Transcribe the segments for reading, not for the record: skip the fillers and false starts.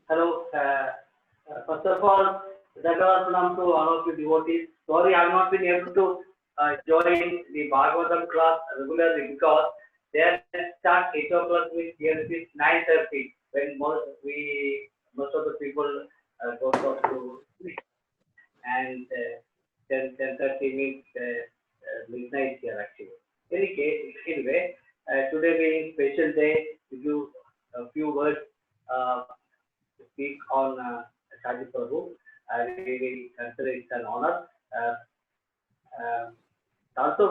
Hello. First of all, Pranam to all of you devotees. Sorry, I have not been able to join the Bhagavatam class regularly because they start 8 o'clock with here it is 9:30 when most of the people goes off to sleep, and 10:30 means midnight here actually. Anyway, today being special day, to do a few words. To speak on Shaji Prabhu. I really consider it an honor. Uh, uh, Also,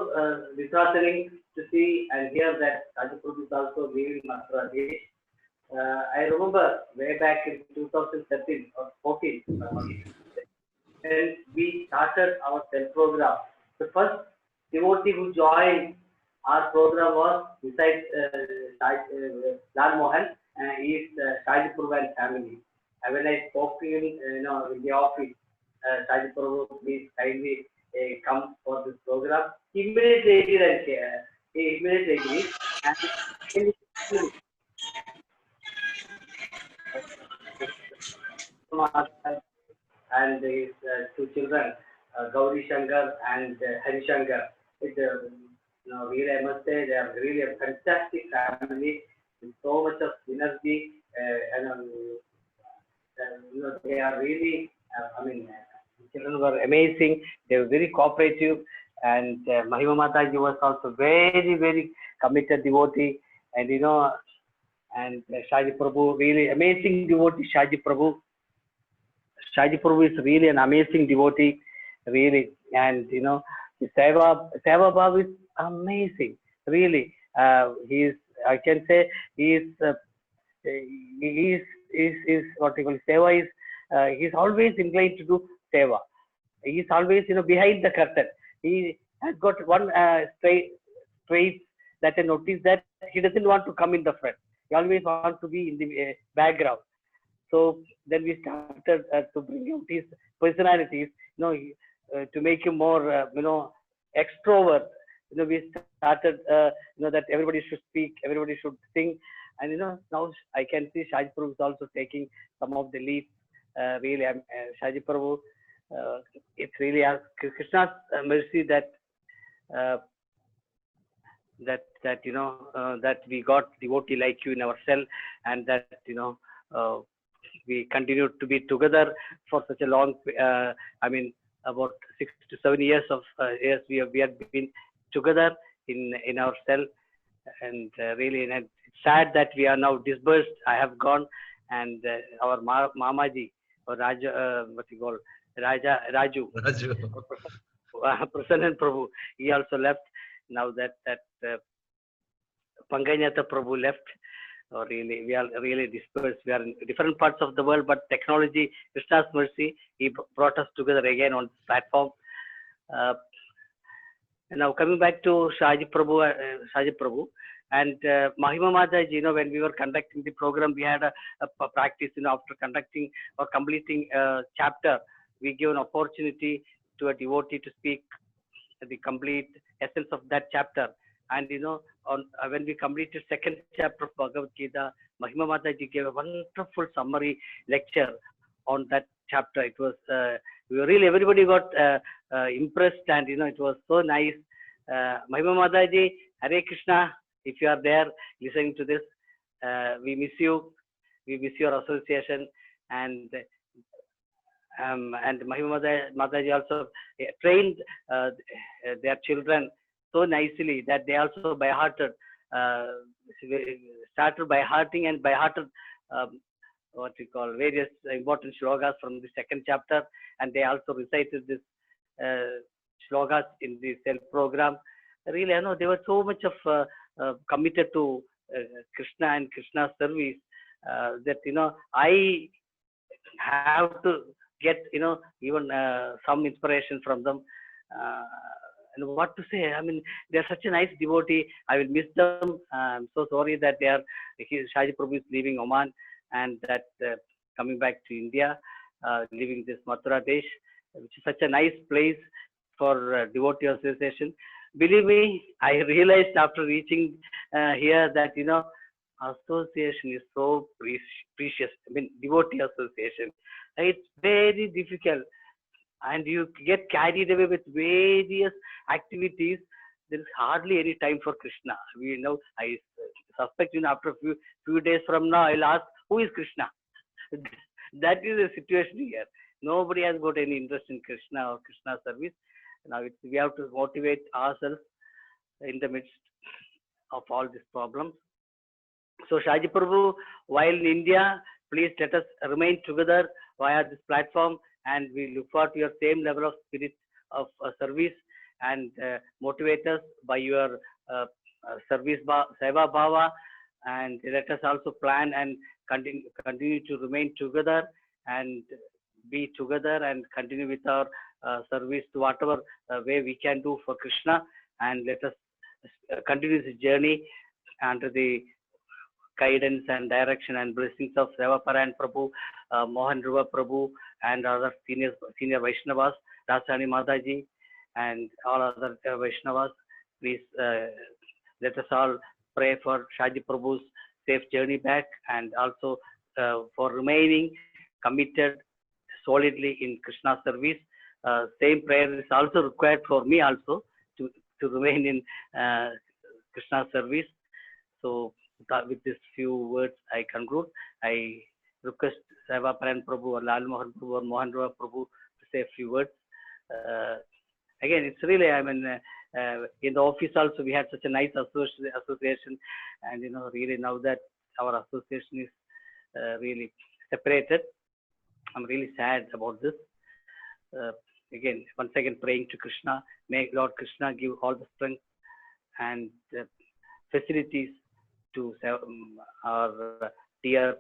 disheartening to see and hear that Shaji Prabhu is also leaving Mathura Desh. I remember way back in 2013 or 14, when we started our cell program. The first devotee who joined our program was, besides Lal Mohan, he is Shaji Prabhu and family. When I spoke to him, in the office, Shaji Prabhu, please kindly come for this program. He immediately agreed he immediately agreed. And his two children, Gauri Shankar and Hari Shankar. Really, I must say, they are really a fantastic family with so much of energy. They are really, the children were amazing. They were very cooperative. And Mahima Mataji was also very, very committed devotee. And, and Shaji Prabhu, really amazing devotee, Shaji Prabhu. Shaji Prabhu is really an amazing devotee, really. And, the Seva Bhav is amazing, really. I can say, he is what you call Seva is, he's always inclined to do Seva. He's always, behind the curtain. He has got one trait that I noticed, that he doesn't want to come in the front. He always wants to be in the background. So then we started to bring out his personalities, to make him more, extrovert. We started, that everybody should speak, everybody should sing, and now I can see Shaji Prabhu is also taking some of the lead. Really, Shaji Prabhu, it's really Krishna's mercy that that we got devotee like you in our cell, and that we continued to be together for such a long, about 6 to 7 years of years we have been together in our cell, and really, and it's sad that we are now dispersed. I have gone, and our Mamaji, or Raja, what you call Raju. Prasannan Prabhu, he also left. Now that Pankajnatha Prabhu left. Really, we are really dispersed. We are in different parts of the world, but technology, Krishna's mercy, he brought us together again on this platform. And now coming back to Shaji Prabhu, and Mahima Mataji, when we were conducting the program, we had a practice, after conducting or completing a chapter, we give an opportunity to a devotee to speak the complete essence of that chapter. And when we completed second chapter of Bhagavad Gita, Mahima Mataji gave a wonderful summary lecture on that chapter. It was really, everybody got impressed, and it was so nice. Mahima Mataji, Hare Krishna, if you are there listening to this, we miss you. We miss your association, and Mahima Mataji also trained their children so nicely that they also by-hearted, started by-hearting and by-hearted what we call various important shlokas from the second chapter, and they also recited this shlokas in the self program. Really, they were so much of committed to Krishna and Krishna's service that I have to get even some inspiration from them. And what to say? They're such a nice devotee. I will miss them. I'm so sorry that Shaji Prabhu is leaving Oman, and that coming back to India, leaving this Mathura Desh, which is such a nice place for devotee association. Believe me, I realized after reaching here that association is so precious. I mean, devotee association. It's very difficult, and you get carried away with various activities. There is hardly any time for Krishna. We know. I suspect, after a few days from now, I'll ask, who is Krishna? That is the situation here. Nobody has got any interest in Krishna or Krishna service. Now we have to motivate ourselves in the midst of all these problems. So Shaji Prabhu, while in India, please let us remain together via this platform, and we look forward to your same level of spirit of service, and motivate us by your service seva bhava, and let us also plan and continue to remain together and be together and continue with our service to whatever way we can do for Krishna, and let us continue this journey under the guidance and direction and blessings of Seva Parayan Prabhu, Mohan Rupa Prabhu, and other senior Vaishnavas, Rasani Mataji, and all other Vaishnavas. Please let us all pray for Shaji Prabhu's safe journey back, and also for remaining committed solidly in Krishna service. Same prayer is also required for me also to remain in Krishna service. So with these few words, I conclude. I request Seva Parayan Prabhu or Lal Mohan Prabhu or Mohan Rupa Prabhu to say a few words. Again, it's really, I mean, in the office also we had such a nice association, and really now that our association is really separated, I'm really sad about this. Again, once again praying to Krishna, may Lord Krishna give all the strength and facilities to our dear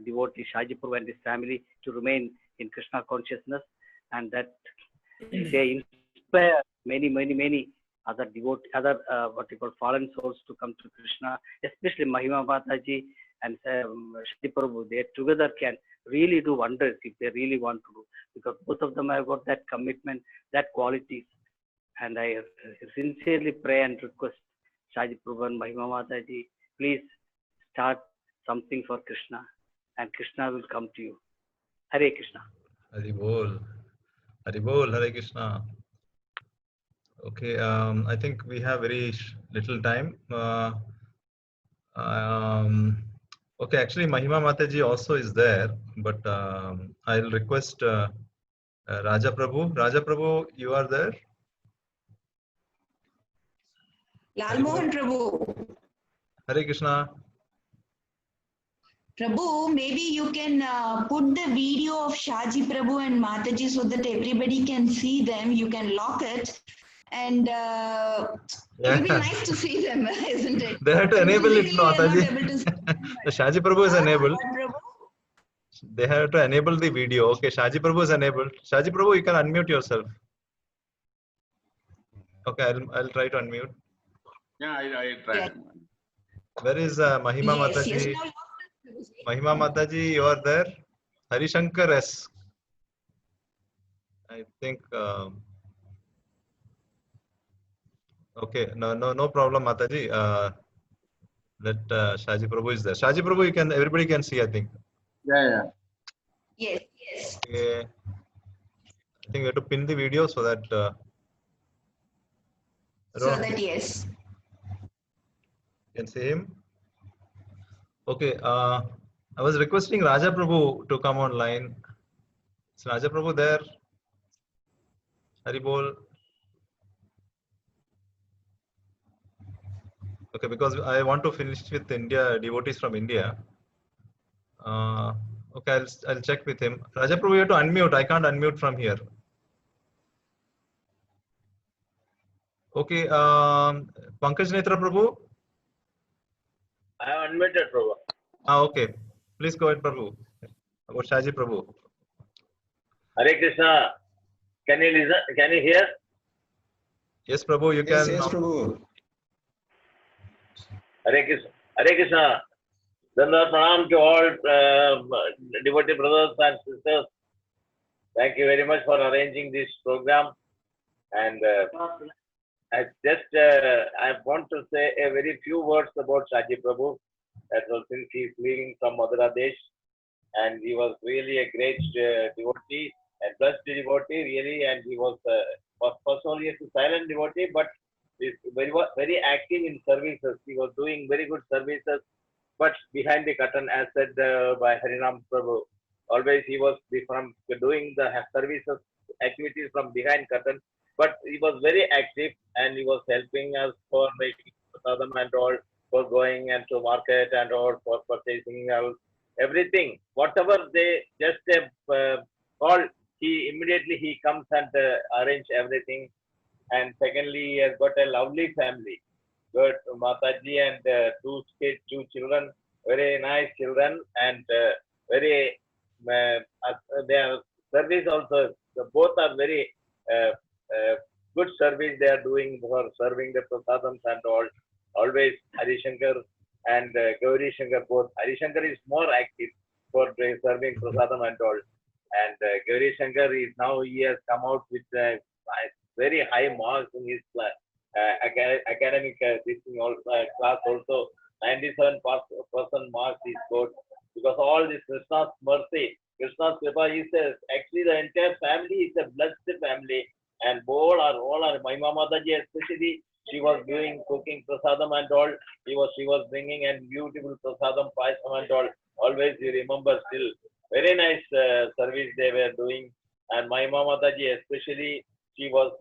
devotee Shaji Prabhu and his family to remain in Krishna consciousness, and that they inspire many other devotees, what you call fallen souls to come to Krishna, especially Mahima Mataji and Shaji Prabhu. They together can really do wonders if they really want to do, because both of them have got that commitment, that qualities. And I sincerely pray and request Shaji Prabhu and Mahima Mataji, please start something for Krishna, and Krishna will come to you. Hare Krishna. Hari Bol. Hari Bol, Hare Krishna. Okay, I think we have very little time. Okay, actually Mahima Mataji also is there, but I'll request Raja Prabhu. Raja Prabhu, you are there? Lal Mohan Prabhu. Hare Krishna. Prabhu, maybe you can put the video of Shaji Prabhu and Mataji so that everybody can see them. You can lock it, and it'll be nice to see them, isn't it? They have to enable it, Mataji. The Shaji Prabhu is enabled. They have to enable the video. Okay, Shaji Prabhu is enabled. Shaji Prabhu, you can unmute yourself. Okay, I'll try to unmute. Yeah, I try. Yeah. Where is Mahima Mataji? Yes. Mahima Mataji, you are there? Harishankar S. I think. Okay, no problem, Mataji. Let Shaji Prabhu is there. Shaji Prabhu, everybody can see, I think. Yeah. Yes. Okay. I think we have to pin the video so that. Yes. You can see him. Okay. I was requesting Raja Prabhu to come online. Is Raja Prabhu there? Hari Bol. Okay, because I want to finish with India devotees from India. Okay, I'll check with him. Raja Prabhu, you have to unmute. I can't unmute from here. Okay, Pankaj Netra Prabhu. I am unmuted, Prabhu. Okay. Please go ahead, Prabhu. About Shaji Prabhu. Hare Krishna. Can you listen? Can you hear? Yes, Prabhu, you can. Yes, Prabhu. Hare Krishna. Hare Krishna. Dandavat pranam to all devotee brothers and sisters. Thank you very much for arranging this program. And I want to say a very few words about Shaji Prabhu. That was since he is leaving from Madhura Desh, and he was really a great devotee, a blessed devotee, really, and he was first only a silent devotee, but is very active in services. He was doing very good services, but behind the curtain, as said by Harinam Prabhu, always he was from doing the services activities from behind curtain, but he was very active and he was helping us for making prasadam and all, for going and to market and all, for purchasing everything. Whatever they just call, he comes and arrange everything. And secondly, he has got a lovely family. Good Mataji and two children, very nice children, and very their service also. Both are very good service they are doing for serving the prasadams and all. Always Harishankar and Gauri Shankar both. Harishankar is more active for serving prasadam and all. And Gauri Shankar is now, he has come out with very high marks in his academic class also. 97% marks is good, because all this Krishna's mercy, Krishna's kripa is actually the entire family is a blessed family, and all are my Mama Mataji especially. She was doing cooking prasadam and all. She was bringing and beautiful prasadam payasam and all. Always you remember still. Very nice service they were doing. And my Mama Mataji especially, she was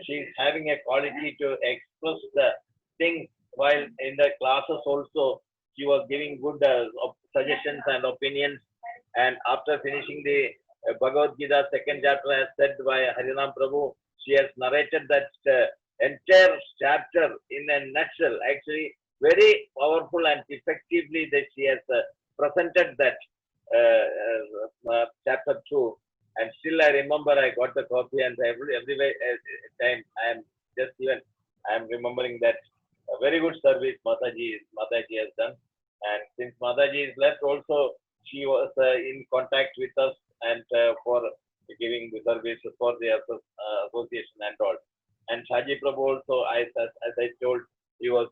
she's having a quality to express the things while in the classes also. She was giving good suggestions and opinions. And after finishing the Bhagavad Gita second chapter, as said by Harinam Prabhu, she has narrated that entire chapter in a nutshell. Actually, very powerful and effectively that she has presented that chapter 2. And still I remember I got the copy, and every time I am remembering that a very good service Mataji has done. And since Mataji is left also, she was in contact with us and for giving the services for the association and all. And Shaji Prabhu also, as I told, he was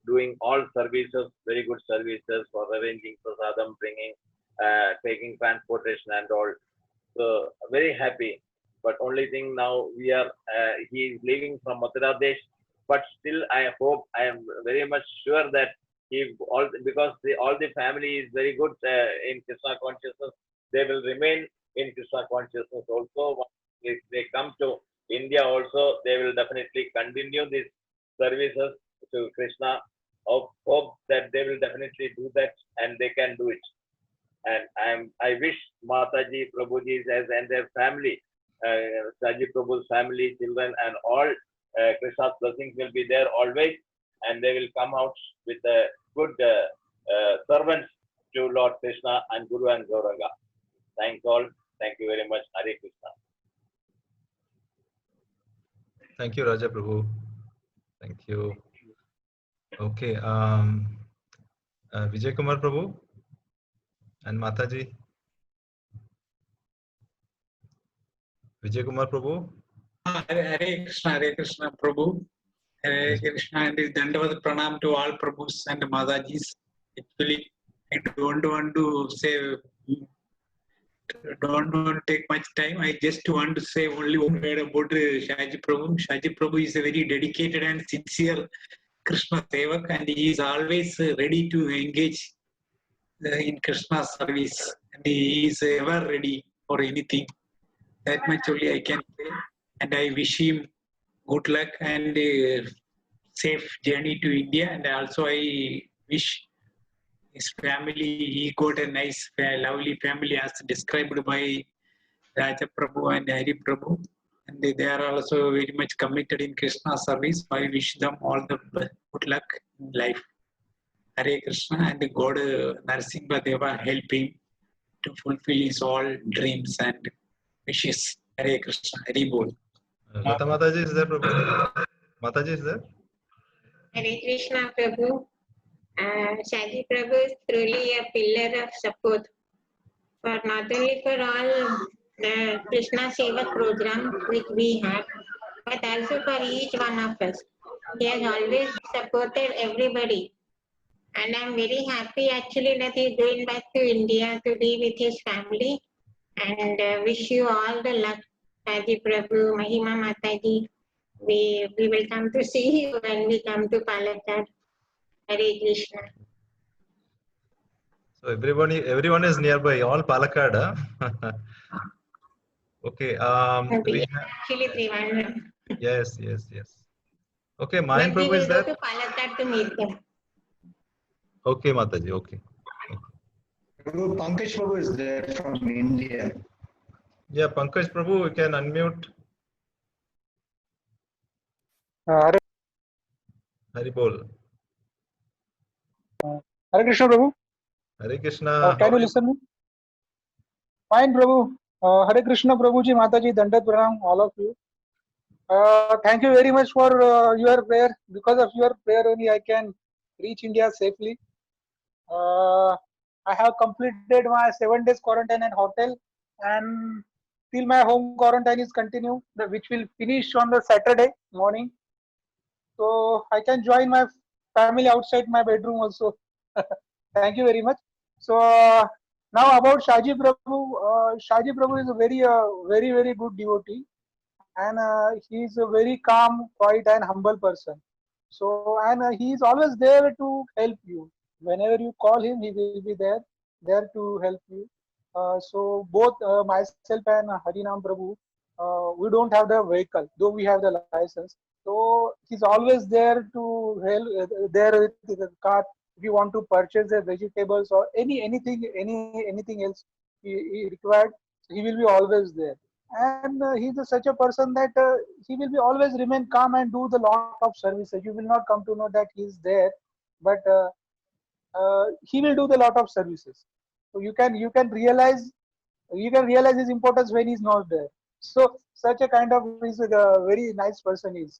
doing all services, very good services for arranging prasadam, bringing, taking transportation and all. So very happy. But only thing now he is leaving from Mathura Desh. But still, I hope, I am very much sure that because all the family is very good in Krishna consciousness, they will remain in Krishna consciousness also. If they come to India also, they will definitely continue these services to Krishna. Hope that they will definitely do that, and they can do it. And I wish Mataji, Prabhuji and their family, Shaji Prabhu's family, children, and all Krishna's blessings will be there always, and they will come out with good servants to Lord Krishna and Guru and Gauranga. Thanks all. Thank you very much. Hare Krishna. Thank you, Raja Prabhu. Thank you. Okay. Vijay Kumar Prabhu and Mataji. Vijay Kumar Prabhu. Hare Krishna Prabhu. Hare Krishna, and Dandavad Pranam to all Prabhus and Matajis. Actually, I don't want to take much time. I just want to say only one word about Shaji Prabhu. Shaji Prabhu is a very dedicated and sincere Krishna Sevak, and he is always ready to engage in Krishna service. And he is ever ready for anything. That much only I can say. And I wish him good luck and safe journey to India. And also I wish his family, he got a nice, lovely family as described by Raja Prabhu and Hari Prabhu. And they are also very much committed in Krishna service. I wish them all the good luck in life. Hare Krishna, and God Narasimha Deva help him to fulfill his all dreams and wishes. Hare Krishna, Hari Bol. Lata Mataji is there, Prabhu? Mataji is there? Hare Krishna Prabhu. Shaji Prabhu is truly a pillar of support for not only for all the Krishna Seva program which we have, but also for each one of us. He has always supported everybody And I'm very happy actually that he's going back to India to be with his family. And wish you all the luck, Shaji Prabhu, Mahima Mataji. We will come to see you when we come to Palakkad. Hare Krishna. So everyone is nearby, all Palakkad. Huh? Okay. We We are have, actually Trivandrum. yes. Okay, Mayan But we Prabhu will is go there. to Palakkad to meet them. Okay, Mataji. Okay. Prabhu, Pankaj Prabhu is there from India. Yeah, Pankaj Prabhu, you can unmute. Hare Hari Bol. Hare Krishna, Prabhu. Hare Krishna. Can How you are you? listen me? Fine, Prabhu. Hare Krishna, Prabhuji, Mataji, Dandat Pranam, all of you. Thank you very much for your prayer. Because of your prayer only, I can reach India safely. I have completed my 7 days quarantine at hotel, and till my home quarantine is continue, which will finish on the Saturday morning. So I can join my family outside my bedroom also. Thank you very much. So now about Shaji Prabhu. Shaji Prabhu is a very good devotee, and he is a very calm, quiet, and humble person. So and he is always there to help you. Whenever you call him, he will be there to help you. So both myself and Harinam Prabhu, we don't have the vehicle, though we have the license. So he's always there to help, there with the car. If you want to purchase the vegetables or anything else he required, he will be always there. And he's such a person that he will be always remain calm and do the lot of services. You will not come to know that he's there, but he will do the lot of services. So you can realize his importance when he's not there. So such a kind of is a very nice person is.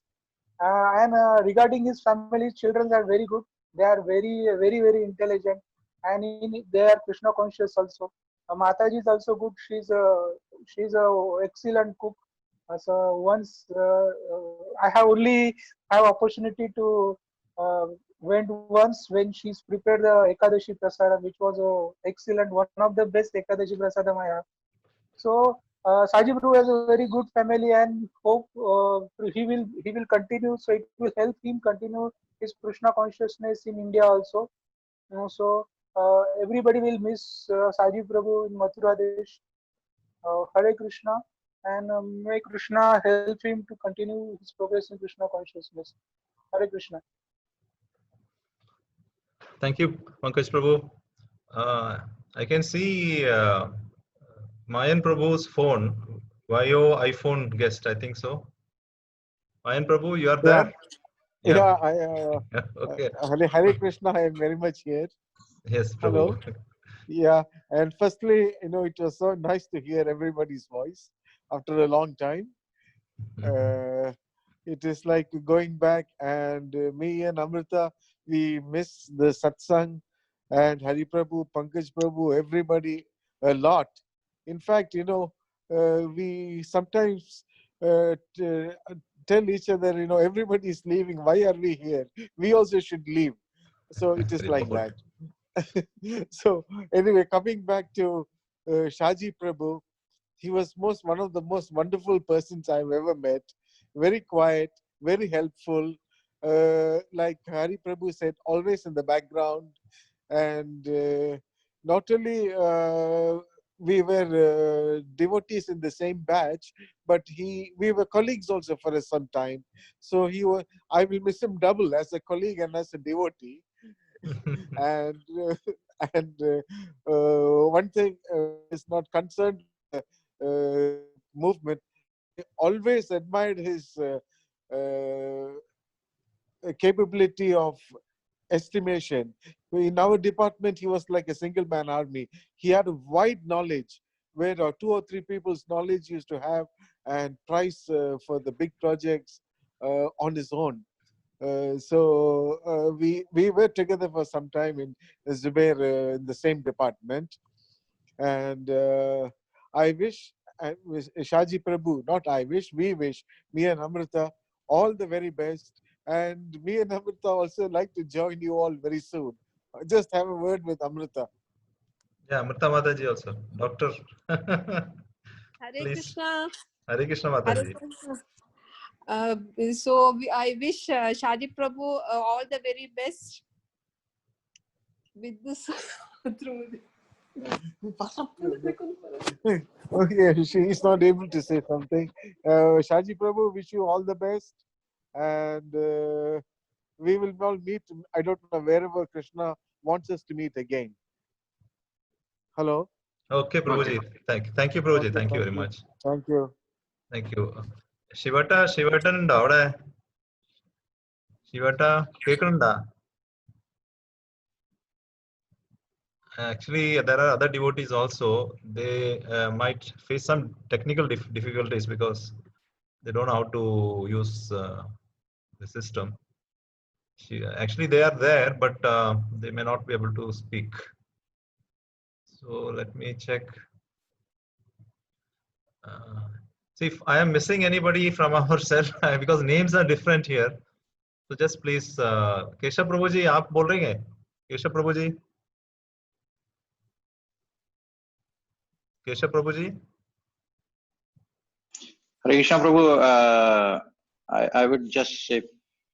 And regarding his family, his children are very good. They are very intelligent, and they are Krishna conscious also. Mataji is also good. She's a excellent cook. So once I have opportunity to went once when she's prepared the Ekadashi Prasadam, which was excellent, one of the best Ekadashi Prasadam I have. So Saji Prabhu has a very good family, and hope he will continue. So it will help him continue his Krishna consciousness in India also. So everybody will miss Saji Prabhu in Mathura Desh. Hare Krishna, and may Krishna help him to continue his progress in Krishna consciousness. Hare Krishna. Thank you, Pankaj Prabhu. I can see Mayan Prabhu's phone. Vayo iPhone guest, I think so. Mayan Prabhu, you are there? Yeah, Okay. Hare Krishna, I am very much here. Yes, Prabhu. Hello. Yeah, and firstly, it was so nice to hear everybody's voice after a long time. It is like going back, and me and Amrita, we miss the satsang, and Hari Prabhu, Pankaj Prabhu, everybody a lot. In fact, we sometimes tell each other, everybody is leaving. Why are we here? We also should leave. So it is like that. So anyway, coming back to Shaji Prabhu, he was one of the most wonderful persons I've ever met. Very quiet, very helpful. Like Hari Prabhu said, always in the background. And not only we were devotees in the same batch, but we were colleagues also for some time. So I will miss him double as a colleague and as a devotee. And one thing is not concerned with the movement. I always admired his capability of estimation. In our department, he was like a single-man army. He had a wide knowledge, where 2 or 3 people's knowledge used to have, and price for the big projects on his own. So we were together for some time in Zubair in the same department, and I wish Shaji Prabhu, not I wish, we wish me and Amrita all the very best, and me and Amrita also like to join you all very soon. just have a word with Amrita. Yeah, Amrita Mataji also. Doctor. Hare Please. Krishna. Hare Krishna Hare Mataji. Krishna. I wish Shaji Prabhu all the very best with this through. Okay, she is not able to say something. Shaji Prabhu, wish you all the best, and we will all meet. I don't know, wherever Krishna wants us to meet again. Hello. Okay, Prabhuji. Thank you, Prabhuji. Okay, Thank you very much. Thank you. Thank you. Shivatan Davada. Shivata Kekunda. Actually, there are other devotees also. They might face some technical difficulties because they don't know how to use the system. Actually, they are there, but they may not be able to speak. So let me check. See if I am missing anybody from our cell because names are different here. So just please, Keshav Prabhu ji, आप बोल रहे हैं? Keshav Prabhu ji. Keshav Prabhu ji. Hare Krishna Prabhu, I would just say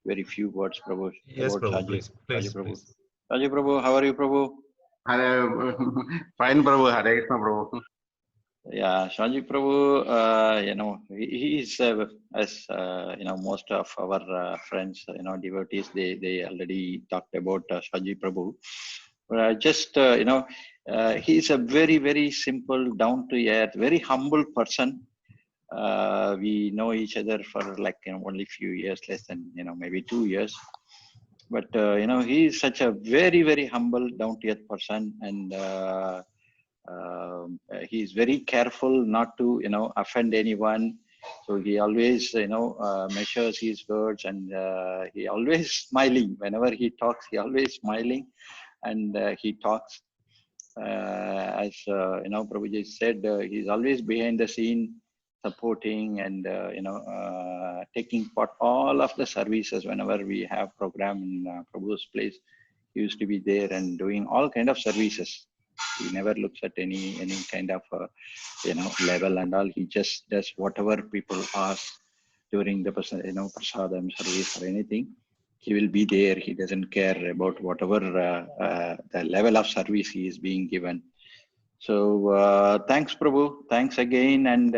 very few words, Prabhu. Yes, about Prabhu, Shaji, please, Shaji Prabhu. please. Shaji Prabhu, how are you, Prabhu? Fine, Prabhu. Hare Krishna, Prabhu. Yeah, Shaji Prabhu, he is, as most of our friends, devotees, they already talked about Shaji Prabhu. But just, he is a very, very simple, down-to-earth, very humble person. We know each other for only few years, less than, maybe 2 years. But, he is such a very, very humble, down-to-earth person. And he is very careful not to, offend anyone. So he always, measures his words, and he always smiling. Whenever he talks, he always smiling, and he talks. As Prabhuji said, he's always behind the scene, supporting and taking part all of the services. Whenever we have program in Prabhu's place, he used to be there and doing all kind of services. He never looks at any kind of level and all. He just does whatever people ask during the prasadam service or anything. He will be there. He doesn't care about whatever the level of service he is being given. So thanks, Prabhu. Thanks again, and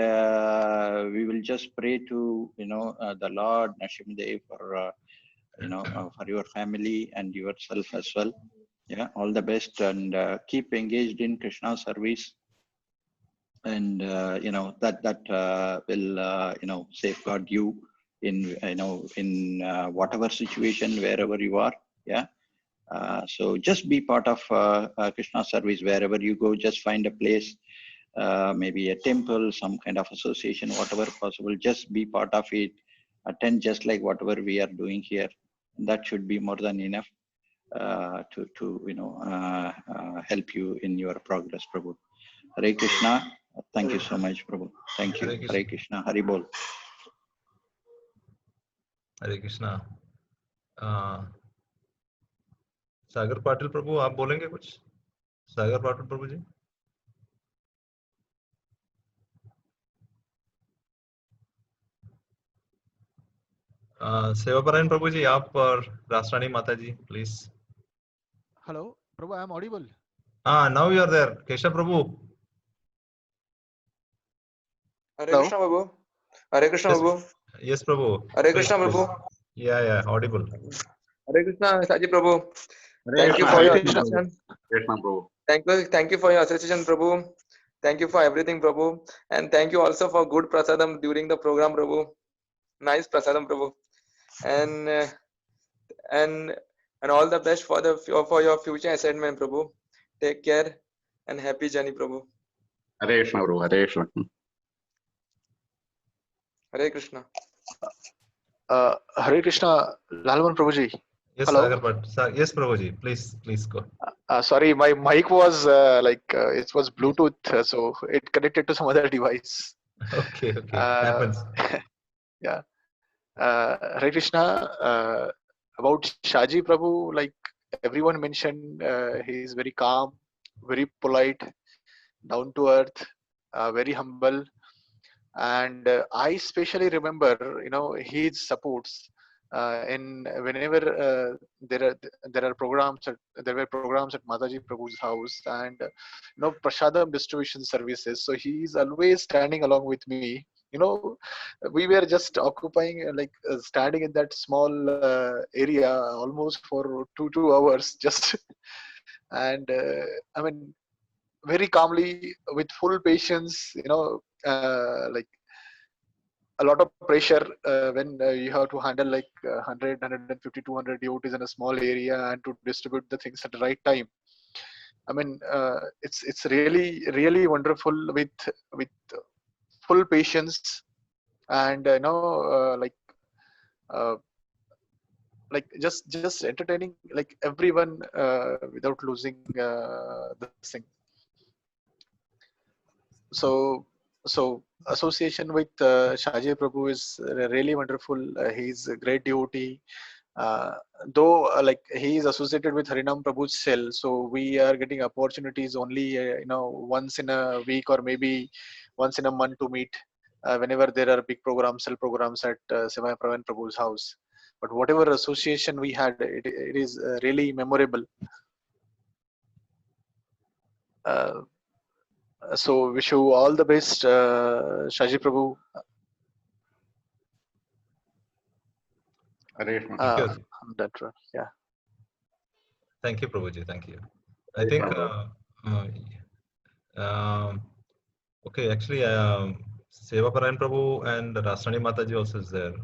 we will just pray to the Lord Nrsimhadev for for your family and yourself as well. Yeah, all the best, and keep engaged in Krishna service, and that will safeguard you in in whatever situation, wherever you are. Yeah. So just be part of Krishna service wherever you go. Just find a place, maybe a temple, some kind of association, whatever possible. Just be part of it. Attend just like whatever we are doing here. That should be more than enough to help you in your progress, Prabhu. Hare Krishna. Thank you so much, Prabhu. Thank you. Hare Krishna. Hari Bol. Hare Krishna. सागर पाटिल प्रभु, आप बोलेंगे कुछ? सागर पाटिल प्रभु जी. सेवापरायण प्रभु जी, आप और राष्ट्राणी माता जी, please. Hello, Prabhu, I am audible. Now you are there. Keshav Prabhu. Hare Krishna Prabhu. Hare Krishna Prabhu. Yes, Prabhu. Hare Krishna Prabhu. Yeah, audible. Hare Krishna, Shaji Prabhu. Thank you for your association. Thank you for your association, Prabhu. Thank you for everything, Prabhu, and thank you also for good prasadam during the program, Prabhu. Nice prasadam, Prabhu, and all the best for your future assignment, Prabhu. Take care and happy journey, Prabhu. Hare Krishna, Prabhu. Hare Krishna. Hare Krishna. Hare Krishna, Lalman Prabhuji. Yes, hello. Yes, Prabhuji. Please go. Sorry, my mic was it was Bluetooth, so it connected to some other device. Okay. Happens. Yeah. Hare Krishna. About Shaji Prabhu, everyone mentioned he is very calm, very polite, down to earth, very humble. And I especially remember, his supports in whenever there are programs there were programs at Mataji Prabhu's house, and prasadam distribution services. So he is always standing along with me. We were just occupying standing in that small area almost for two hours just, and I mean, very calmly, with full patience, like a lot of pressure when you have to handle 100, 150, 200 devotees in a small area and to distribute the things at the right time. I mean, it's really, really wonderful with full patience, and just entertaining everyone without losing the thing. So association with Shaji Prabhu is really wonderful. He's a great devotee. Though he is associated with Harinam Prabhu's cell, so we are getting opportunities only once in a week or maybe once in a month to meet whenever there are big programs, cell programs at Sevaya Pravan Prabhu's house. But whatever association we had, it is really memorable. So wish you all the best, Shaji Prabhu. Yeah. Thank you, Prabhuji. Thank you. I think, okay, actually, Seva Parayan Prabhu and Rasani Mataji also is there.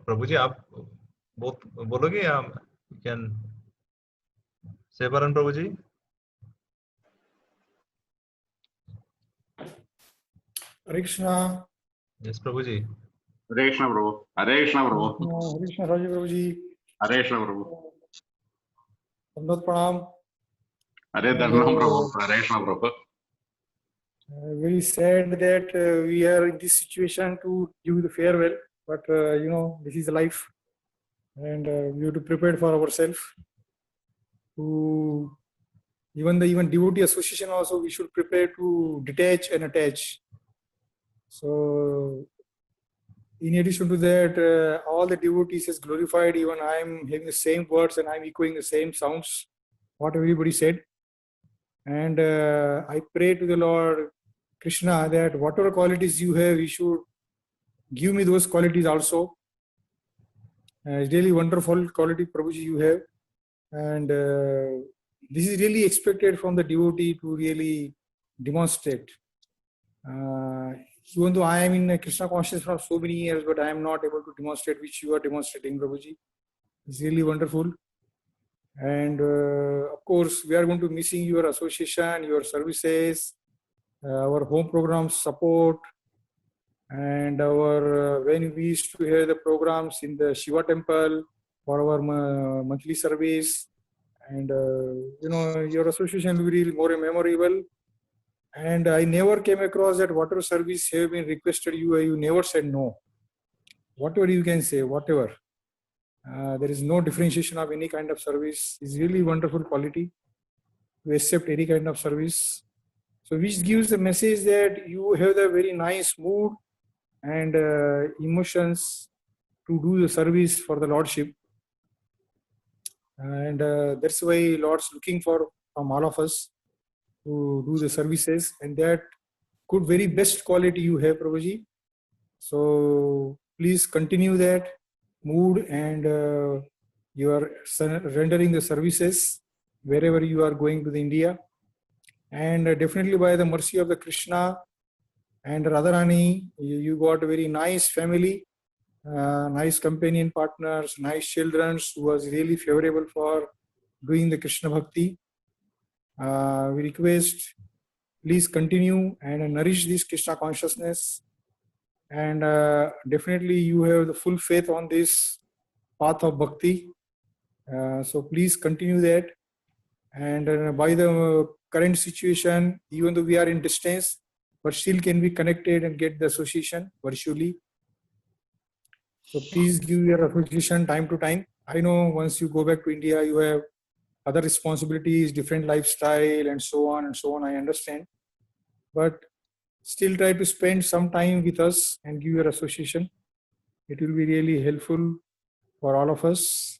Prabhuji, आप both बोलोगे या you can Seva Parayan Prabhuji? Hare Krishna. Yes, Prabhuji. Hare Krishna, Prabhu. Hare Krishna, Prabhu. Hare Krishna, Raji Prabhuji. Hare Krishna, Prabhu. Dandavat Pranam. Hare Dharma, Prabhu. Hare Krishna, Prabhu. Very sad that we are in this situation to give the farewell, but this is life, and we have to prepare for ourselves. To even devotee association also, we should prepare to detach and attach. So in addition to that, all the devotees is glorified. Even I am having the same words and I am echoing the same sounds, what everybody said. And I pray to the Lord Krishna that whatever qualities you have, you should give me those qualities also. It's really wonderful quality, Prabhuji, you have. And this is really expected from the devotee to really demonstrate. Even though I am in Krishna consciousness for so many years, but I am not able to demonstrate which you are demonstrating, Prabhuji. It's really wonderful. And of course, we are going to missing your association, your services, our home programs support, and our when we used to have the programs in the Shiva temple for our monthly service. And your association will be more memorable. And I never came across that whatever service have been requested, you never said no. Whatever you can say, whatever. There is no differentiation of any kind of service. It's really wonderful quality to accept any kind of service. So which gives the message that you have the very nice mood and emotions to do the service for the Lordship. And that's why Lord's looking for from all of us to do the services, and that good very best quality you have, Prabhuji. So please continue that mood, and you are rendering the services wherever you are going to the India. And definitely by the mercy of the Krishna and Radharani, you got a very nice family, nice companion partners, nice children who was really favorable for doing the Krishna Bhakti. We request, please continue and nourish this Krishna consciousness. And definitely you have the full faith on this path of Bhakti. So please continue that. And by the current situation, even though we are in distance, but still can be connected and get the association virtually. So please give your association time to time. I know once you go back to India, you have other responsibilities, different lifestyle, and so on and so on. I understand, but still try to spend some time with us and give your association. It will be really helpful for all of us.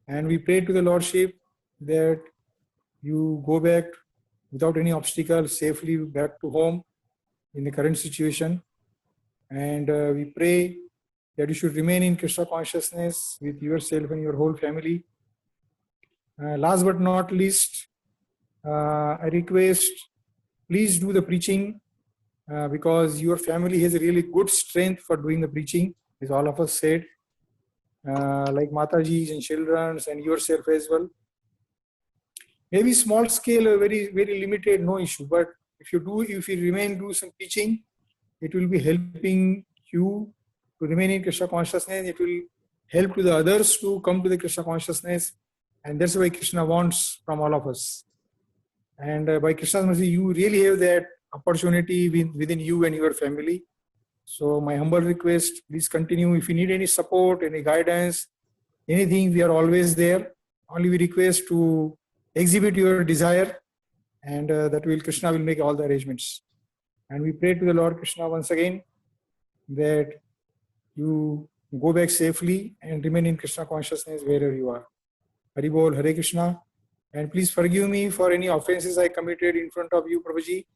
And we pray to the Lordship that you go back without any obstacle safely back to home in the current situation. And we pray that you should remain in Krishna consciousness with yourself and your whole family. Last but not least, I request, please do the preaching because your family has a really good strength for doing the preaching, as all of us said, like Mataji's and children's and yourself as well. Maybe small scale, very, very limited, no issue. But if you remain, do some teaching, it will be helping you to remain in Krishna consciousness. It will help to the others to come to the Krishna consciousness. And that's why Krishna wants from all of us. And by Krishna's mercy, you really have that opportunity within you and your family. So my humble request, please continue. If you need any support, any guidance, anything, we are always there. Only we request to exhibit your desire, and that will Krishna will make all the arrangements. And we pray to the Lord Krishna once again that you go back safely and remain in Krishna consciousness wherever you are. Hari Bol, Hare Krishna. And please forgive me for any offenses I committed in front of you, Prabhuji.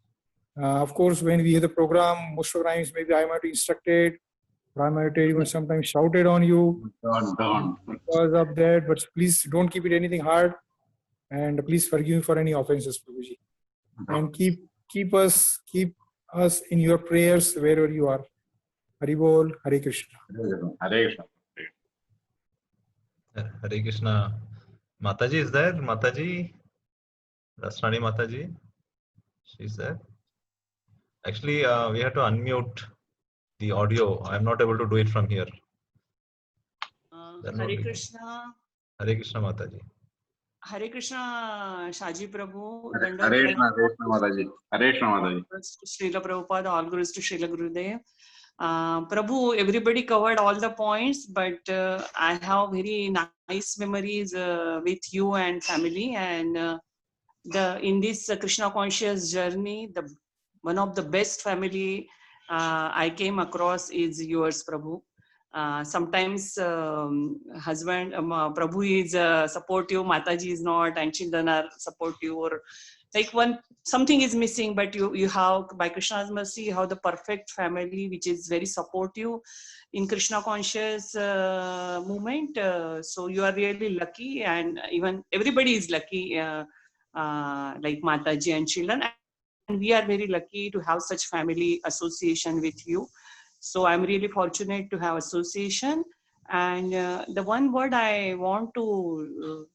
Of course, when we have the program, most of the times maybe I might be instructed, or I might have even sometimes shouted on you because of that. But please don't keep it anything hard. And please forgive me for any offenses, Prabhuji. And keep us in your prayers wherever you are. Hari Bol, Hare Krishna. Hare Krishna. Hare Krishna. Mataji is there? Mataji? Rasrani Mataji? She's there. Actually, we have to unmute the audio. I'm not able to do it from here. Hare Krishna. Hare Krishna Mataji. Hare Krishna, Shaji Prabhu. Hare Krishna, Mataji. Hare Krishna, Mataji. Srila Prabhupada, all gurus to Srila Gurudev. Prabhu, everybody covered all the points, but I have very nice memories with you and family. And in this Krishna conscious journey, one of the best family I came across is yours, Prabhu. Sometimes husband, Prabhu is supportive, Mataji is not, and children are supportive, or like something is missing, but you have, by Krishna's mercy, you have the perfect family which is very supportive in Krishna conscious movement. So you are really lucky, and even everybody is lucky, like Mataji and children. And we are very lucky to have such family association with you. So I'm really fortunate to have association. And the one word I want to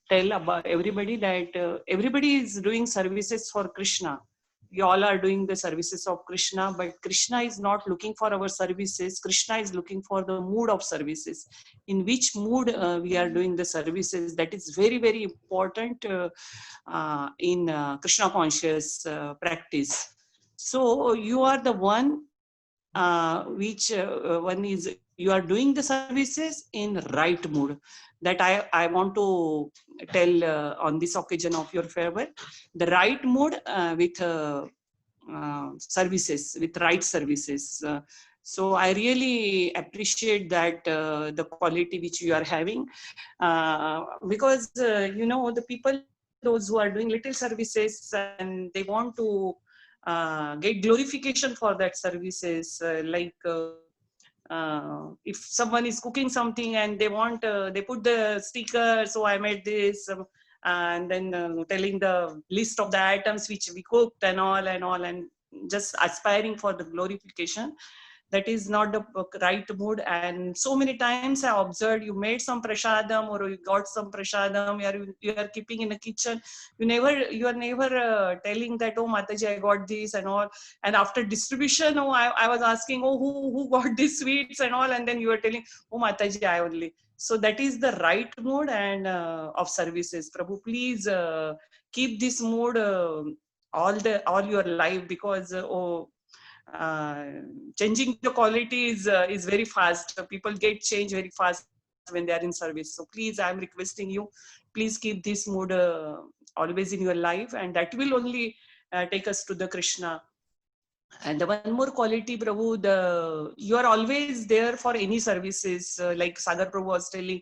tell about everybody, that everybody is doing services for Krishna. We all are doing the services of Krishna, but Krishna is not looking for our services. Krishna is looking for the mood of services. In which mood we are doing the services, that is very, very important in Krishna conscious practice. So you are the one one is you are doing the services in right mood. That I want to tell on this occasion of your farewell. The right mood with services, with right services. So I really appreciate that the quality which you are having, because you know, the people, those who are doing little services and they want to get glorification for that services, like if someone is cooking something and they want, they put the sticker, so I made this, and then telling the list of the items which we cooked and all, and just aspiring for the glorification. That is not the right mood. And so many times I observed, you made some prasadam or you got some prasadam, you are keeping in the kitchen. You are never telling that, oh Mataji, I got this and all. And after distribution, oh, I was asking, oh, who got these sweets and all. And then you are telling, oh Mataji, I only. So that is the right mood and of services. Prabhu, please keep this mood all your life, because changing the quality is very fast. People get change very fast. when they are in service. So please, I'm requesting you, please keep this mood always in your life, and that will only take us to the Krishna. And the one more quality, Prabhu, you are always there for any services, like Sagar Prabhu was telling.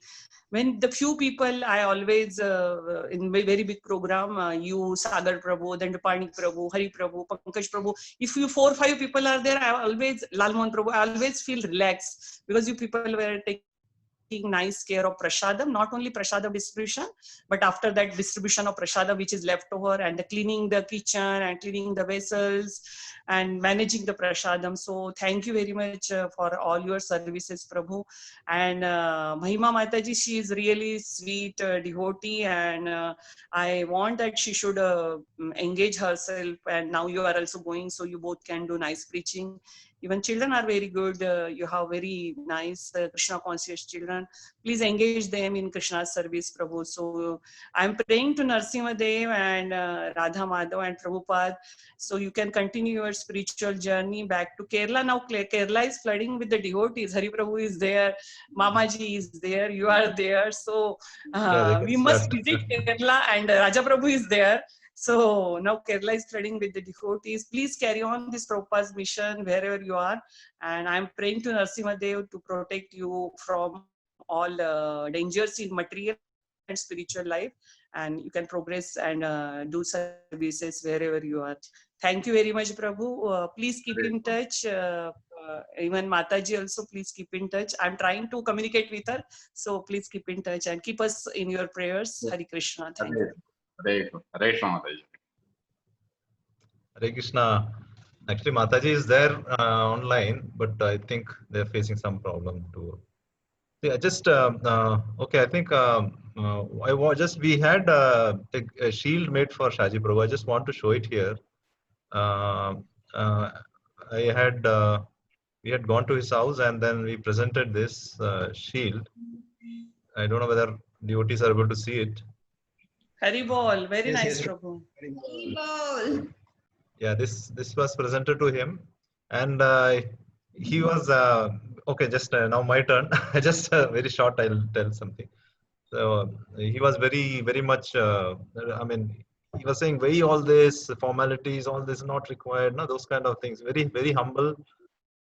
When the few people, I always, in my very big program, you, Sagar Prabhu, then Pani Prabhu, Hari Prabhu, Pankaj Prabhu, if you 4 or 5 people are there, I always, Lalmohan Prabhu, I always feel relaxed, because you people were taking nice care of prasadam, not only prasadam distribution, but after that distribution of prasadam which is left over, and the cleaning the kitchen and cleaning the vessels and managing the prasadam. So thank you very much for all your services, Prabhu. And Mahima Mataji, she is really sweet devotee, and I want that she should engage herself, and now you are also going, so you both can do nice preaching. Even children are very good. You have very nice Krishna conscious children. Please engage them in Krishna's service, Prabhu. So I'm praying to Narasimha Dev and Radha Madhav and Prabhupada, so you can continue your spiritual journey back to Kerala. Now Kerala is flooding with the devotees. Hari Prabhu is there, Mamaji is there, you are there. So we must visit Kerala, and Raja Prabhu is there. So now Kerala is flooding with the devotees. Please carry on this Prabhupada's mission wherever you are. And I'm praying to Narasimha Dev to protect you from all dangers in material and spiritual life. And you can progress and do services wherever you are. Thank you very much, Prabhu. Please keep in touch. Even Mataji also, please keep in touch. I'm trying to communicate with her. So please keep in touch and keep us in your prayers. Hari Krishna. Thank you. Hare Krishna Mataji. Hare Krishna. Actually, Mataji is there online, but I think they're facing some problem too. Yeah, just okay. I think we had a shield made for Shaji Prabhu. I just want to show it here. We had gone to his house, and then we presented this shield. I don't know whether devotees are able to see it. Hari Bol, very Yes, nice, yes. Prabhu. Hari Bol. Yeah, this was presented to him, and he was okay. Just now my turn. Just very short. I'll tell something. So he was very much. I mean, he was saying, "Why all this formalities? All this not required." No, those kind of things. Very humble,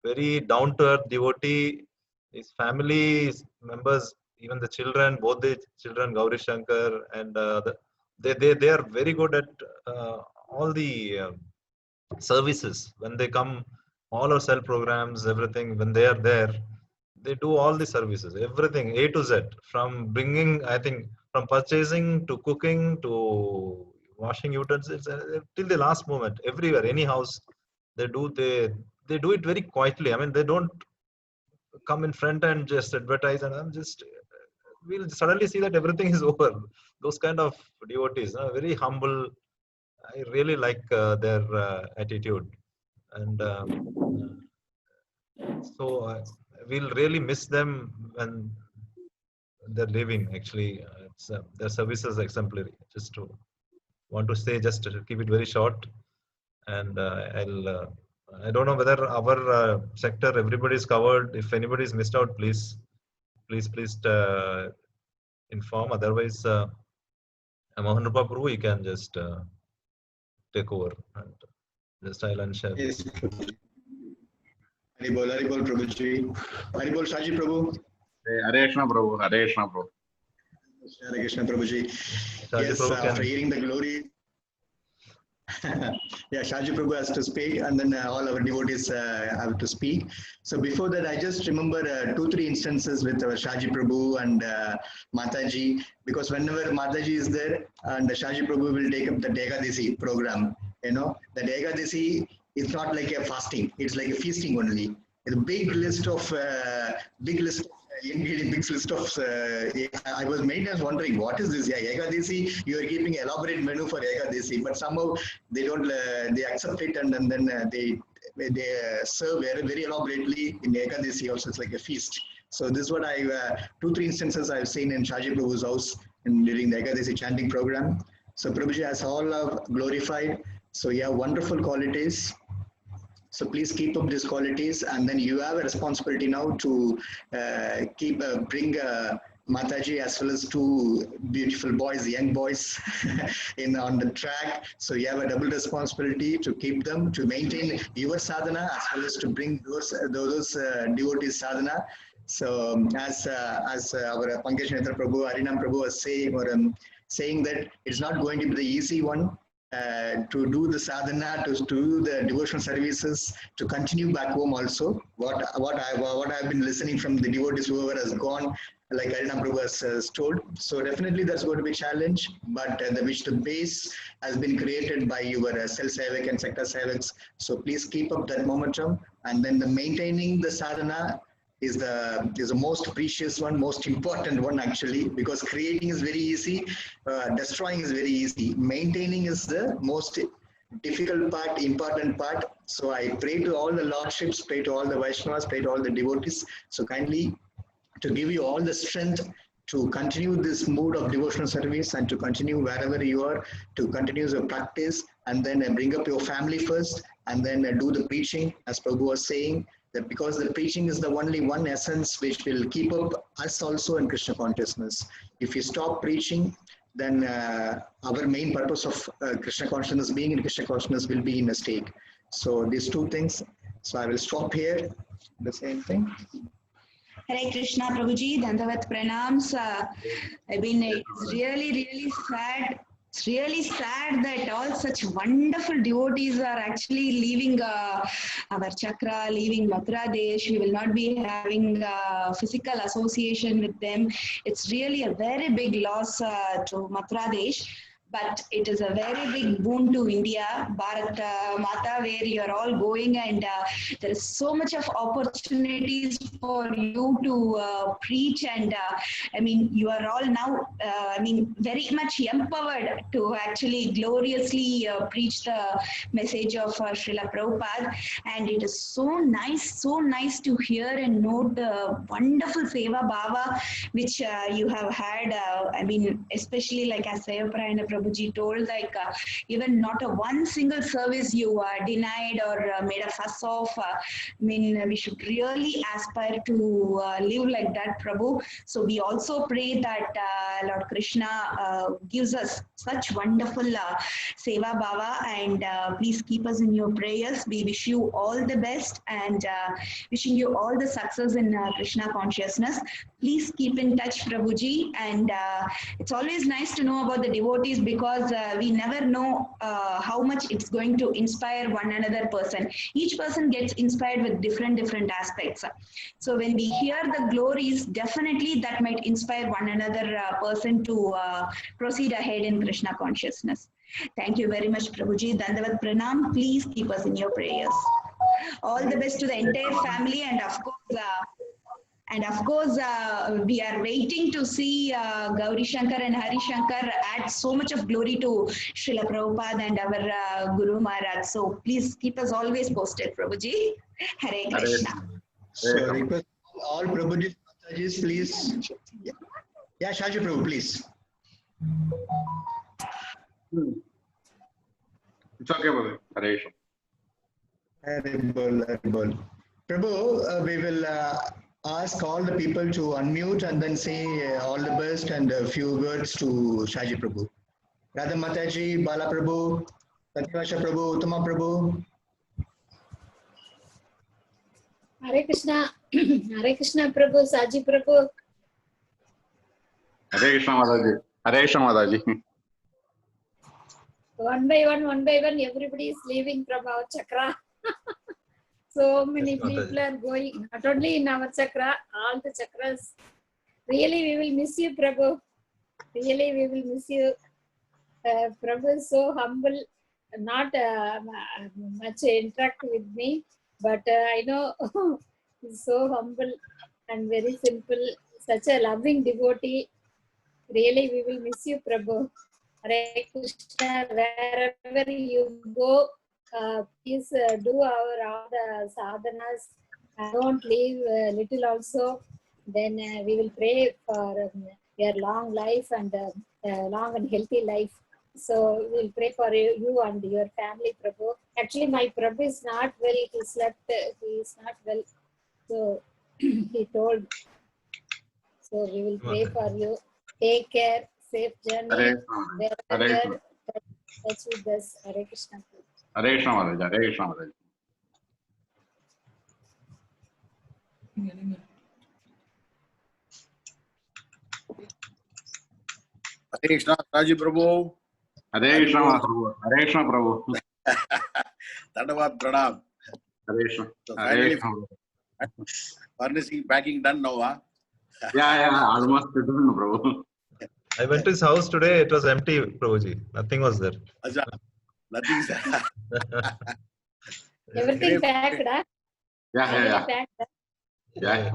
very down to earth devotee. His family, his members, even the children, both the children, Gauri Shankar, and they are very good at all the services. When they come, all our cell programs, everything, when they are there, they do all the services, everything A to Z, from bringing, I think, from purchasing to cooking to washing utensils till the last moment. Everywhere, any house, they do it very quietly. I mean, they don't come in front and just advertise, and I'm just we'll suddenly see that everything is over. Those kind of devotees, very humble. I really like their attitude, and so we'll really miss them when they're leaving. Actually, their service is exemplary. Just to want to say, just to keep it very short, and I don't know whether our sector everybody is covered. If anybody is missed out, please inform. Otherwise, Mohanrupa Prabhu, you can just take over and just I'll unshare. Yes. Hari Bol Prabhuji. Hari Bol Shaji Prabhu. Hare Krishna Prabhu. Hare Krishna Prabhu. Hare Krishna Prabhuji. Shaji Yes, Prabhu after hearing the glory. Yeah, Shaji Prabhu has to speak, and then all our devotees have to speak. So before that, I just remember 2-3 instances with Shaji Prabhu and Mataji, because whenever Mataji is there, and Shaji Prabhu will take up the Ekadasi program. You know, the Ekadasi is not like a fasting; it's like a feasting only. It's a big list of big list of. I was maintenance wondering what is this? Yeah, Ekadasi. You are keeping elaborate menu for Ekadasi, but somehow they don't. They accept it, and then they serve very elaborately in Ekadasi. Also, it's like a feast. So this is what I 2-3 instances I've seen in Shaji Prabhu's house during the Ekadasi chanting program. So Prabhuji has all glorified. So you have wonderful qualities. So please keep up these qualities, and then you have a responsibility now to bring Mataji as well as two beautiful boys, young boys on the track. So you have a double responsibility to keep them, to maintain your sadhana as well as to bring those devotees sadhana. So as our Pankaj Netra Prabhu, Harinam Prabhu was saying that it's not going to be the easy one. To do the sadhana, to do the devotional services, to continue back home also. What I've been listening from the devotees, whoever has gone, like Harinam Prabhu has told. So definitely that's going to be a challenge, but the base has been created by your Cell Sevak and Sector Sevaks. So please keep up that momentum, and then maintaining the sadhana is the most precious one, most important one actually, because creating is very easy, destroying is very easy. Maintaining is the most difficult part, important part. So I pray to all the lordships, pray to all the Vaishnavas, pray to all the devotees. So kindly to give you all the strength to continue this mood of devotional service and to continue wherever you are, to continue your practice, and then bring up your family first, and then do the preaching, as Prabhu was saying, that because the preaching is the only one essence which will keep up us also in Krishna consciousness. If you stop preaching, then our main purpose of Krishna consciousness, being in Krishna consciousness, will be in a stake. So these two things. So I will stop here. The same thing. Hare Krishna, Prabhuji, Dandavat Pranams. I mean, it's really sad. It's really sad that all such wonderful devotees are actually leaving our chakra, leaving Mathura Desh. We will not be having physical association with them. It's really a very big loss to Mathura Desh. But it is a very big boon to India, Bharat Mata, where you are all going, and there is so much of opportunities for you to preach, and I mean, you are all now, very much empowered to actually gloriously preach the message of Srila Prabhupada, and it is so nice to hear and note the wonderful Seva Bhava which you have had, especially like as Sevaprayana Prabhuji told, like even not a one single service you denied or made a fuss of. We should really aspire to live like that, Prabhu. So we also pray that Lord Krishna gives us such wonderful Seva Bhava, and please keep us in your prayers. We wish you all the best, and wishing you all the success in Krishna consciousness. Please keep in touch, Prabhuji, and it's always nice to know about the devotees, because we never know how much it's going to inspire one another person. Each person gets inspired with different aspects. So when we hear the glories, definitely that might inspire one another person to proceed ahead in Krishna consciousness. Thank you very much, Prabhuji. Dandavat Pranam. Please keep us in your prayers. All the best to the entire family, and of course, we are waiting to see Gauri Shankar and Hari Shankar add so much of glory to Srila Prabhupada and our Guru Maharaj. So please keep us always posted, Prabhuji. Hare Krishna. So request all Prabhuji, Matajis, please. Yeah, Shaji Prabhu, please. It's okay, brother. Hare Krishna. Prabhu, we will ask all the people to unmute and then say all the best and a few words to Shaji Prabhu. Radha Mataji, Bala Prabhu, Satyavasha Prabhu, Uttama Prabhu. Hare Krishna, Hare Krishna Prabhu, Shaji Prabhu. Hare Krishna Mataji. Hare Krishna Mataji. One by one, everybody is leaving from our chakra. So many people are going, not only in our chakra, all the chakras. Really, we will miss you, Prabhu. Really, we will miss you. Prabhu is so humble, not much interact with me, but I know he's so humble and very simple, such a loving devotee. Really, we will miss you, Prabhu. Hare Krishna, wherever you go, please do all the sadhanas. Don't leave little also. Then we will pray for your long life and long and healthy life. So we will pray for you and your family, Prabhu. Actually, my Prabhu is not well. He slept. He is not well. So he told. So we will pray for you. Take care. Safe journey. Wherever you are, touch with us. Hare Krishna. Hare Krishna Maharaj. Hare Krishna Maharaj. Hare Krishna, Raji Prabhu. Hare Krishna Prabhu. Hare Krishna Prabhu. Dandavat Pranam. Hare Krishna. So Hare finally, Krishna. furnishing, packing done now, huh? Yeah, almost done, Prabhu. I went to his house today. It was empty, Prabhuji. Nothing was there. Acha, nothing is there. Everything packed, huh? Yeah. Packed, huh? Yeah.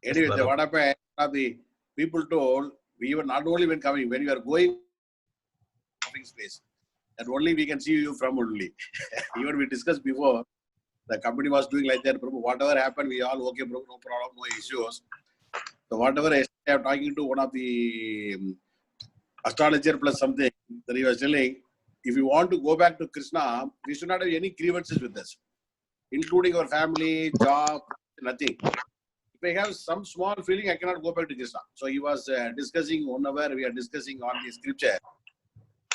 Anyway, what happened? The people told we were not only when coming, when you are going office space, that only we can see you from only. Even we discussed before, the company was doing like that. Whatever happened, we all okay, bro, no problem, no issues. So whatever I am talking to one of the astrologer plus something that he was telling, if you want to go back to Krishna, we should not have any grievances with us, including our family, job, nothing. If I have some small feeling, I cannot go back to Krishna. So he was discussing, 1 hour we are discussing on the scripture.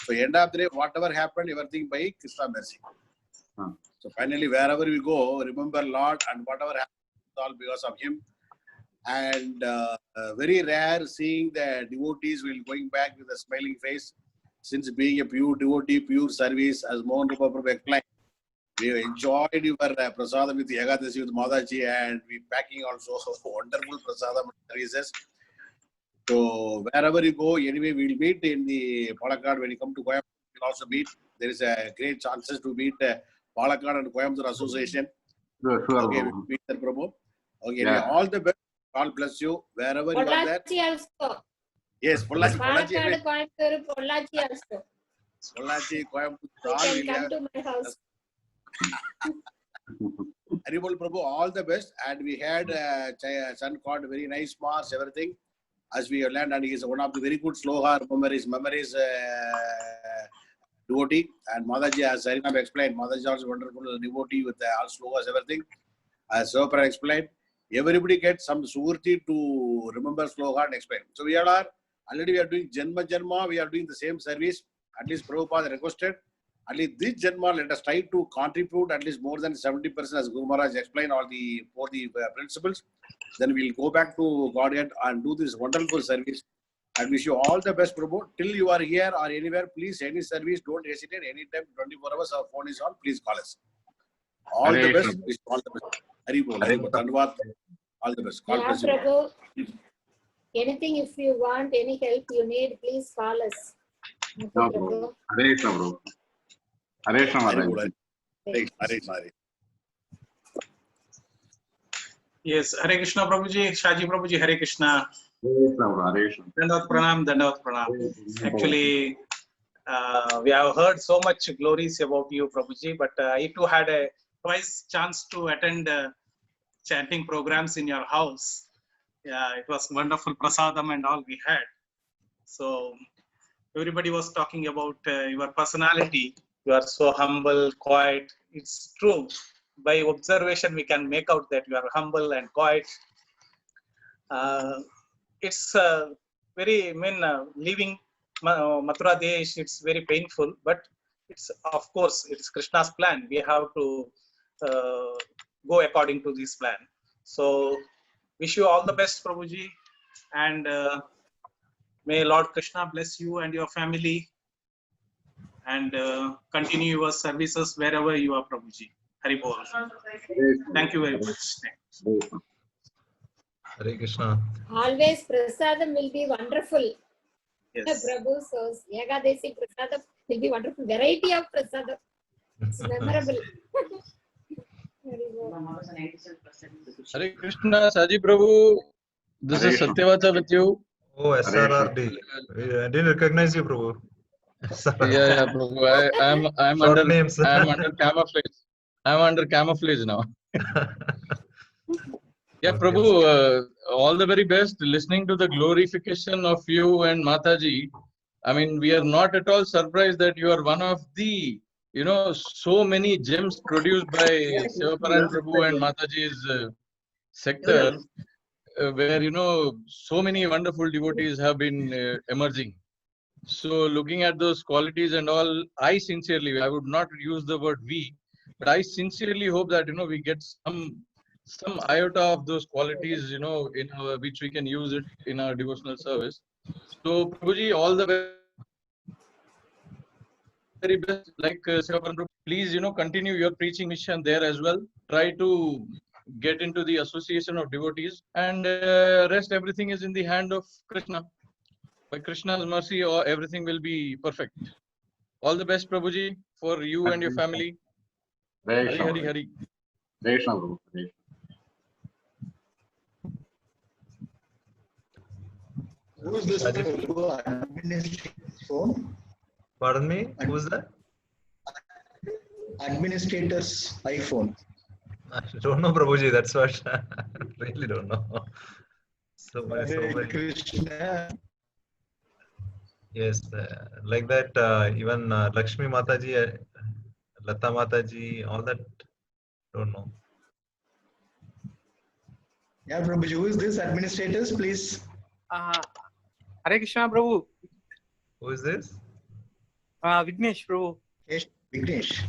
So end of the day, whatever happened, everything by Krishna mercy. So finally, wherever we go, remember Lord, and whatever happens, all because of Him. And very rare seeing the devotees will going back with a smiling face. Since being a pure devotee, pure service, as Mohan Rupa Prabhu explained, we enjoyed your prasadam with Yagadasi with Madaji, and we packing also wonderful prasadam services. So wherever you go, anyway, we will meet in the Palakkad. When you come to Coimbatore, we will also meet. There is a great chances to meet Palakkad and Coimbatore Association. Sure. Okay, we meet there, Prabhu. Okay, Yeah. all the best. God bless you. Wherever you are there. Pollachi also. Yes, Pollachi. Palakkad, Coimbatore, Pollachi also. Pollachi, Coimbatore, You all can will come have. to my house. Haribol Prabhu, all the best. And we had son called very nice marks, everything. As we have learned, and he is one of the very good sloha memories devotee. And Madaji, as Sarinam explained, Madaji is also wonderful devotee with all slohas, everything. As Sopra explained, everybody gets some surti to remember sloha and explain. So we are already doing Janma, we are doing the same service. At least Prabhupada requested. At least this Janma, let us try to contribute at least more than 70% as Guru Maharaj explained all the principles. Then we'll go back to Godhead and do this wonderful service. I wish you all the best, Prabhu. Till you are here or anywhere, please, any service, don't hesitate. Anytime, 24 hours, our phone is on. Please call us. All the best. Wish you all the best. Haribol, Haribol. Dhanwad. All the best. God Yeah, bless you. Prabhu. Anything, if you want, any help you need, please call us. Okay, No, Prabhu. Prabhu. Hare Krishna, Prabhu. Hare Krishna, Maharaj. Hare. Yes, Hare Krishna Prabhuji, Shaji Prabhuji, Hare Krishna. Hare Krishna. Dandavat Pranam. Actually, we have heard so much glories about you, Prabhuji, but I too had a twice chance to attend chanting programs in your house. Yeah, it was wonderful prasadam and all we had. So everybody was talking about your personality. You are so humble, quiet. It's true. By observation, we can make out that you are humble and quiet. It's very, leaving Mathura Desh, it's very painful, but it's, of course, it's Krishna's plan. We have to go according to this plan. So, wish you all the best, Prabhuji, and may Lord Krishna bless you and your family, and continue your services wherever you are, Prabhuji. Haribol. Thank you very much. Hare Krishna. Always prasadam will be wonderful. Yes. Prabhu, so Yagadesi prasadam will be wonderful. Variety of prasadam. It's memorable. Hare Krishna, Saji Prabhu. This Hare is Krishna. Satyavata with you. Oh, SRRD. I didn't recognize you, Prabhu. Yeah, Prabhu. I'm Short under names. I'm under camouflage. I'm under camouflage now. Yeah, Prabhu. All the very best. Listening to the glorification of you and Mataji, I mean, we are not at all surprised that you are one of the, so many gems produced by Sivaparan Prabhu and Mataji's sector where so many wonderful devotees have been emerging. So looking at those qualities and all, I sincerely, I would not use the word we, but I sincerely hope that we get some iota of those qualities, in our, which we can use it in our devotional service. So Prabhuji, all the very best. Like please, continue your preaching mission there as well. Try to get into the association of devotees, and rest everything is in the hand of Krishna. By Krishna's mercy, everything will be perfect. All the best, Prabhuji, for you and your family. Hari Hari Hari. Who is this administrator's phone? Pardon me? Who is that? Administrator's iPhone. I don't know, Prabhuji. That's what I really don't know. So many. Krishna. Yes, like that. Even Lakshmi Mataji, Lata Mataji, all that. Don't know. Yeah, Prabhuji. Who is this administrators? Please. Hare Krishna, Prabhu. Who is this? Vignesh, Prabhu. Yes, Vignesh.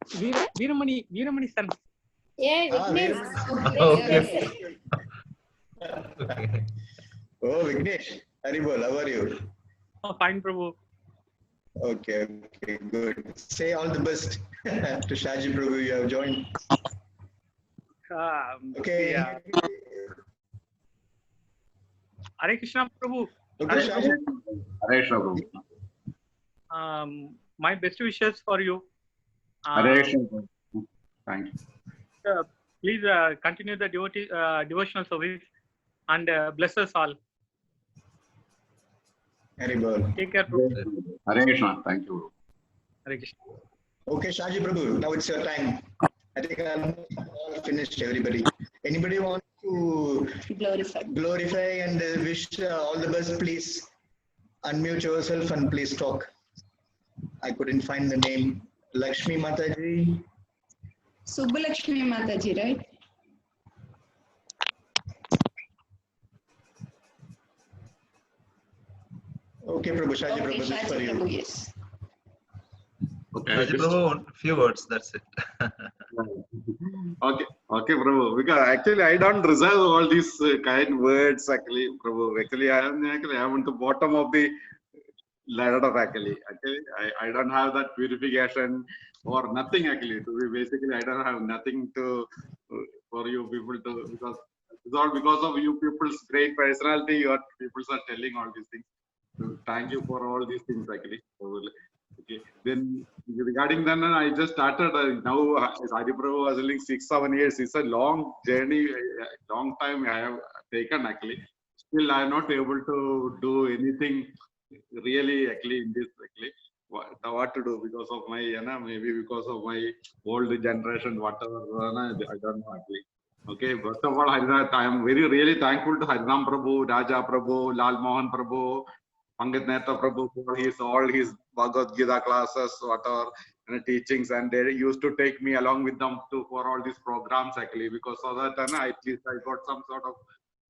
Veeramani son. Yeah, Vignesh. Okay. Okay. Oh, Vignesh. Haribol, how are you? Oh, fine, Prabhu. Okay, good. Say all the best to Shaji Prabhu. You have joined. Okay. Yeah. Hare Krishna, Prabhu. Okay, Shaji. Hare Krishna, Prabhu. My best wishes for you. Hare Krishna, Prabhu. Thank you. Please continue the devotional service and bless us all. Haribol. Take care, Prabhu. Hare Krishna. Thank you. Hare Krishna. Okay, Shaji Prabhu. Now it's your time. I think I'm all finished. Everybody. Anybody want to glorify and wish all the best? Please unmute yourself and please talk. I couldn't find the name. Lakshmi Mataji. Subbalakshmi Mataji, right? Okay, Prabhu. Shaji Prabhu, this is for you. Prabhu, yes. Okay. Shaji Prabhu, few words. That's it. Okay, Prabhu. Because actually, I don't reserve all these kind words. Actually, Prabhu. Actually, I am on the bottom of the ladder. Actually, I don't have that purification or nothing. Actually, to be basically, I don't have nothing to for you people to, because it's all because of you people's great personality. Your people are telling all these things. So thank you for all these things. Actually. Okay. Then regarding then, I just started now. Hari Prabhu was living 6-7 years. It's a long journey, long time I have taken actually. Still, I am not able to do anything really actually in this actually. What to do because of my, maybe because of my old generation, whatever. I don't know actually. Okay. First of all, I am really thankful to Harinam Prabhu, Raja Prabhu, Lal Mohan Prabhu, Pandit Nehta Prabhu for all his Bhagavad Gita classes, whatever teachings, and they used to take me along with them for all these programs actually, because of that at least I got some sort of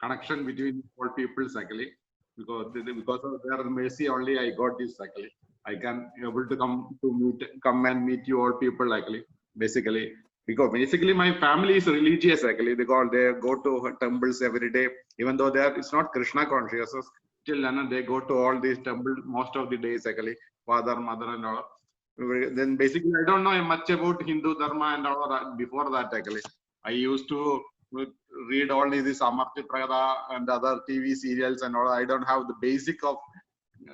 connection between all peoples actually, because of their mercy only I got this actually. I can able to come and meet you all people actually, basically. Because basically my family is religious actually, because they go to temples every day, even though it's not Krishna consciousness. Still, they go to all these temples most of the days actually, father, mother, and all. Then basically, I don't know much about Hindu Dharma and all before that actually. I used to read all these Amartya Prada and other TV serials and all. I don't have the basic of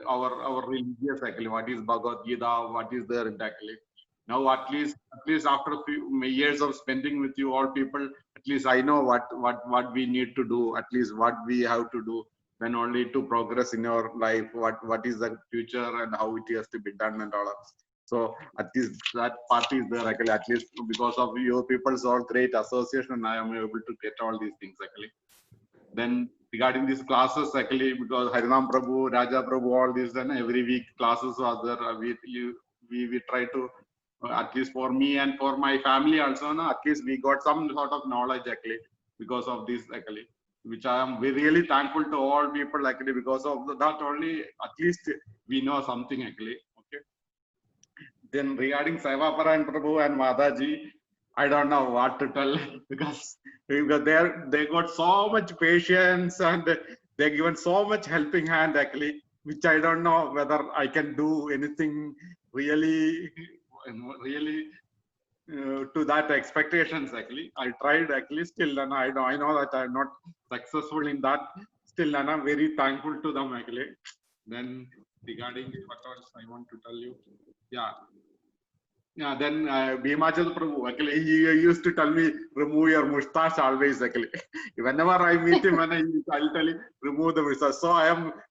our religious actually. What is Bhagavad Gita? What is there actually? Now at least after a few years of spending with you all people, at least I know what we need to do. At least what we have to do. When only to progress in your life, what is the future and how it has to be done and all. So at least that part is there actually, at least because of your people's all great association, I am able to get all these things actually. Then regarding these classes actually, because Harinam Prabhu, Raja Prabhu, all these, and every week classes are there. We try to at least for me and for my family also, no, at least we got some sort of knowledge actually because of this actually, which I am really thankful to all people actually, because of that only at least we know something actually. Okay. Then regarding Sevaparan Prabhu and Mataji, I don't know what to tell because they got so much patience and they're given so much helping hand actually, which I don't know whether I can do anything really to that expectations actually. I tried actually still, and I know that I'm not successful in that still, and I'm very thankful to them actually. Then regarding what else I want to tell you, then Bhimachal Prabhu, actually, he used to tell me, remove your mustache always, actually. Whenever I meet him, I'll tell him, remove the mustache. So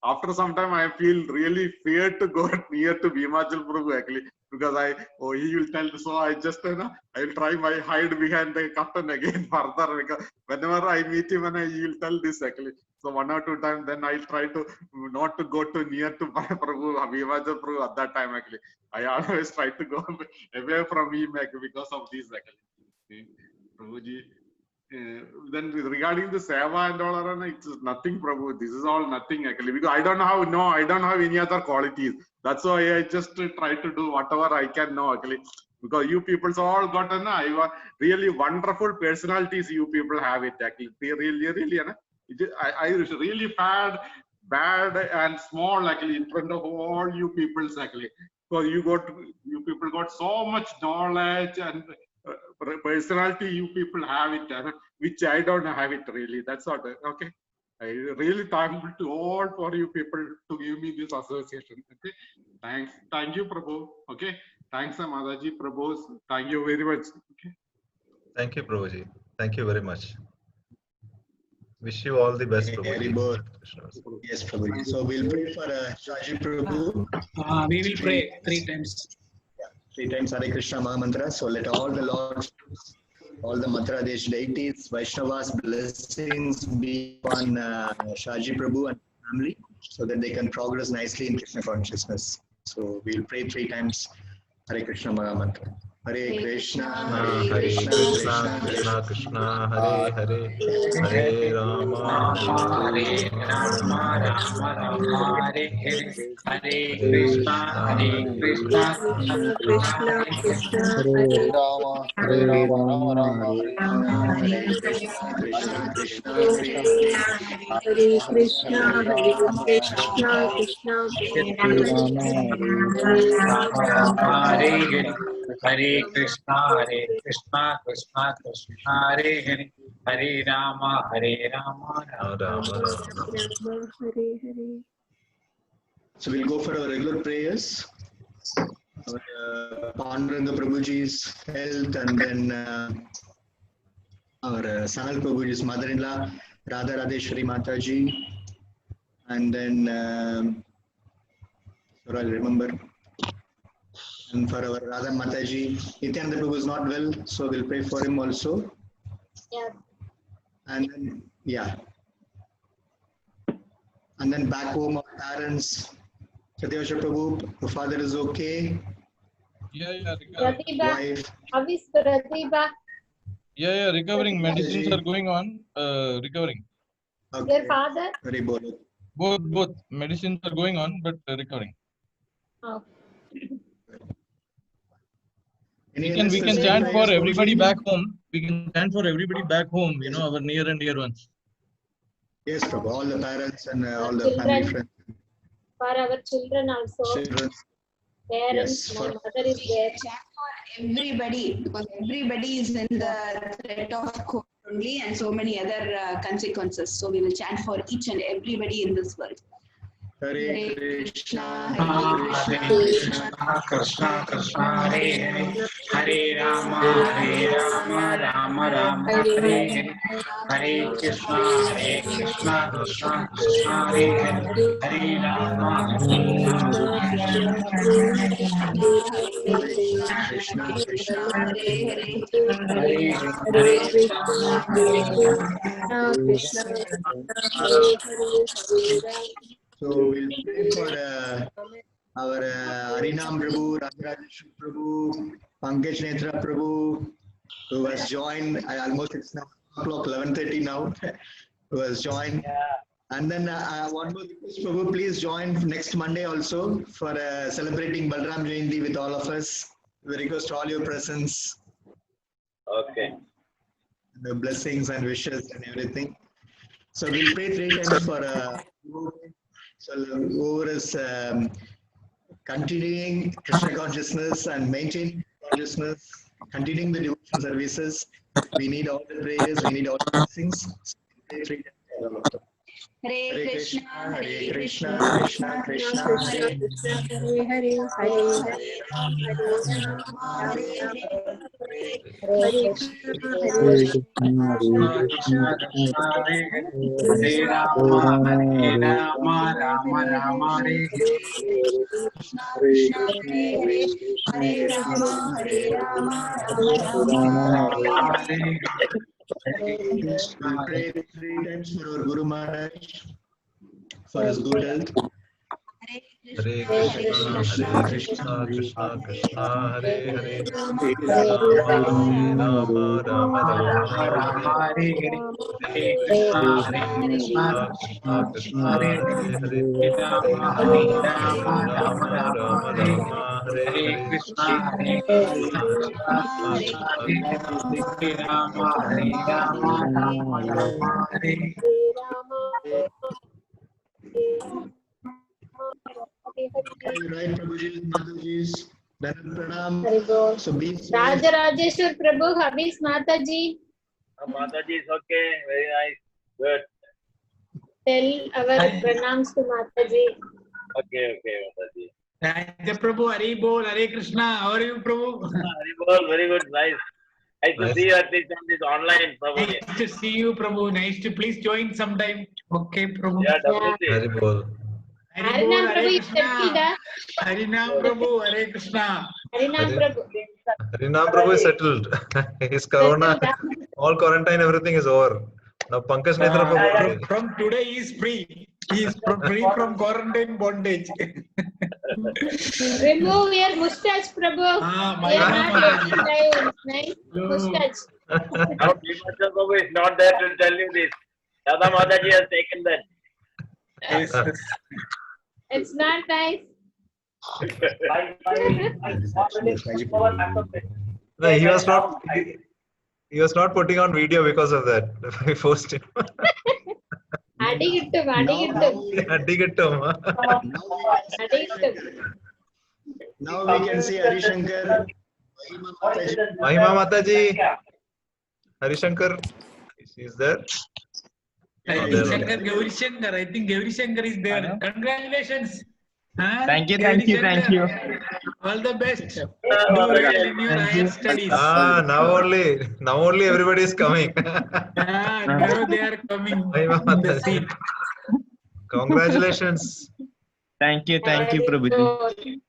after some time, I feel really feared to go near to Bhimachal Prabhu, actually, because he will tell, so I just, I'll try my hide behind the curtain again further, because whenever I meet him, he will tell this, actually. So 1 or 2 times, then I'll try to not to go too near to Prabhu, Bhimachal Prabhu at that time, actually. I always try to go away from him because of this actually. Prabhuji. Then regarding the Seva and all, it's nothing, Prabhu. This is all nothing actually, because I don't have any other qualities. That's why I just try to do whatever I can know actually. Because you people all got really wonderful personalities. You people have it actually. They really, I really bad and small actually in front of all you peoples actually. So you people got so much knowledge and personality. You people have it, which I don't have it really. That's what. Okay, I really thankful to all for you people to give me this association. Okay, thank you, Prabhu. Okay, thanks, Mataji, Prabhu. Thank you very much. Okay. Thank you, Prabhuji. Thank you very much. Wish you all the best, Prabhuji. Yes, Prabhuji. So we'll pray for Shaji Prabhu. We will pray 3 times. 3 times Hare Krishna Mahamantra. So let all the Lords, all the Mathura Desh deities, Vaishnavas, blessings be on Shaji Prabhu and family, so that they can progress nicely in Krishna consciousness. So we'll pray 3 times Hare Krishna Mahamantra. Hare Krishna, Hare Krishna, Krishna Krishna, Hare Hare, Hare Rama, Hare Rama, Rama Rama, Hare Hare, Hare Krishna, Krishna Krishna, Hare Rama, Rama Rama, Hare Krishna, Krishna Krishna, Hare Krishna, Krishna Krishna, Hare Hare. Hare Krishna, Krishna Krishna, Hare Hare, Hare Rama, Rama Rama, Hare Hare. So we'll go for our regular prayers. Our Panduranga Prabhuji's health, and then our Sanal Prabhuji's mother-in-law, Radha Radheshwari Mataji, and then so I'll remember. And for our Radha Mataji, Nityananda Prabhu is not well, so we'll pray for him also. Yeah. And then, and then back home, our parents, Satyavasha Prabhu, the father is okay. Wife. How is Pratibha? Recovering. Medicines are going on. Recovering. Okay. Your father? Both. Medicines are going on, but recovering. Oh. We can chant for everybody back home. We can chant for everybody back home, our near and dear ones. Yes, Prabhu, all the parents and all the family friends. For our children also. Parents, my mother is there. Chant for everybody, because everybody is in the threat of COVID only, and so many other consequences. So we will chant for each and everybody in this world. Hare Krishna, Krishna Krishna, Hare Hare, Hare Rama, Rama Rama, Hare Hare, Hare Krishna, Krishna Krishna, Hare Hare, Hare Rama, Krishna Krishna, Hare Hare. So we'll pray for our Harinam Prabhu, Radharajeshwari Prabhu, Pankaj Netra Prabhu, who has joined. Almost it's now o'clock, 11:30 now. Who has joined. And then one more request, Prabhu, please join next Monday also for celebrating Balram Jayanti with all of us. We request all your presence, Okay. the blessings and wishes and everything. So we'll pray 3 times for so whoever is continuing Krishna consciousness and maintaining consciousness, continuing the devotional services. We need all the prayers, we need all the blessings. So we'll pray 3 times for all of them. Hare Krishna, Hare Krishna, Krishna Krishna, Hare Krishna, Hare Hare, Hare Ram, Hare Ram, Ram Ram, Hare Krishna, Hare Krishna, Hare Rama, Rama Rama, Hare Krishna, Hare Hare, Hare Rama, Hare Rama, Rama Rama, Hare We'll pray 3 times for our Guru Maharaj for his good health. Hare Krishna, Krishna Krishna, Hare Hare, Hare Rama, Rama Rama, Hare Hare. Hare Krishna, Krishna, Hare Hare, Hare Rama, Rama Rama, Hare Hare. Krishna, Hare Rama, Rama Rama, Hare Right, Prabhuji, Mataji's, Pranam. Hare Bol. So be safe. Raja Rajeshwar Prabhu, Habis Mataji, Mataji is okay. Very nice. Good. tell our pranams to Mataji. Okay, Mataji. Raja Prabhu, Hare Bol, Hare Krishna. How are you, Prabhu? Very good. Nice. Nice to see you at least on this online. Prabhu. Nice to see you, Prabhu. Nice to please join sometime. Okay, Prabhu. Yeah, definitely. Hare Bol. Harinam Prabhu is settled. Harinam Prabhu, Hare Krishna. Harinam Prabhu. Harinam Prabhu is settled. His corona, all quarantine, everything is over. Now Pankaj Netra Prabhu. From today he is free. He is free from quarantine bondage. Remove your mustache, Prabhu. My We are not getting time. Nice mustache. Now, Prabhu is not there to tell you this. Dada Mataji has taken that. Yes. It's not nice. No, he was not putting on video because of that. We forced him. Adigittum. Adigittum. Now we can see Harishankar. Mahima Mataji. Harishankar. He is there. Harishankar, Gauri Shankar. I think Gauri Shankar is there. Congratulations. Thank you. All the best. Do well in your higher studies. Now only everybody is coming. Now they are coming. Mahima Mataji. Congratulations. Thank you, Prabhuji.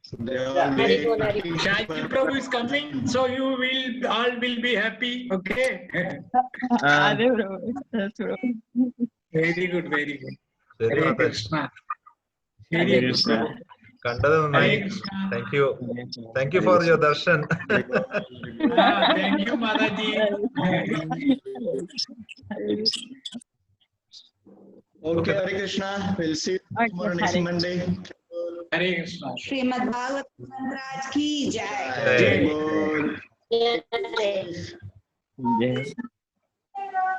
Shaji Prabhu is coming, so you will all will be happy. Okay. Very good. Hare Krishna. Hare Krishna. Kandadam Nai. Thank you for your darshan. Thank you, Mataji. Okay, Hare Krishna. We'll see you tomorrow next Monday. Hare Krishna. Srimad Bhagavatam Maharaj ki jai.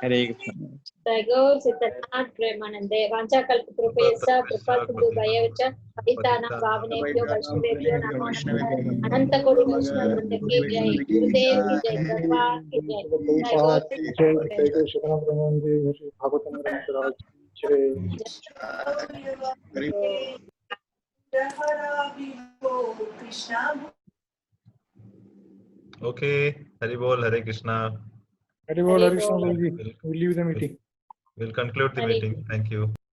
Hare Krishna. Tagore Siddharth Premanande Vancha Kalpatrupayasa Prapathindu Bhayavacha Aditana Bhavanebhyo Vaishnavebhyo Namo Namo Ananta Kodi Vaishnava Vrinda ki jai Gurudev ki jai Prabhupada ki jai. Okay. Hari Bol, Hare Krishna. Hare Bol, Hare Krishna. We'll leave the meeting. We'll conclude the meeting. Thank you.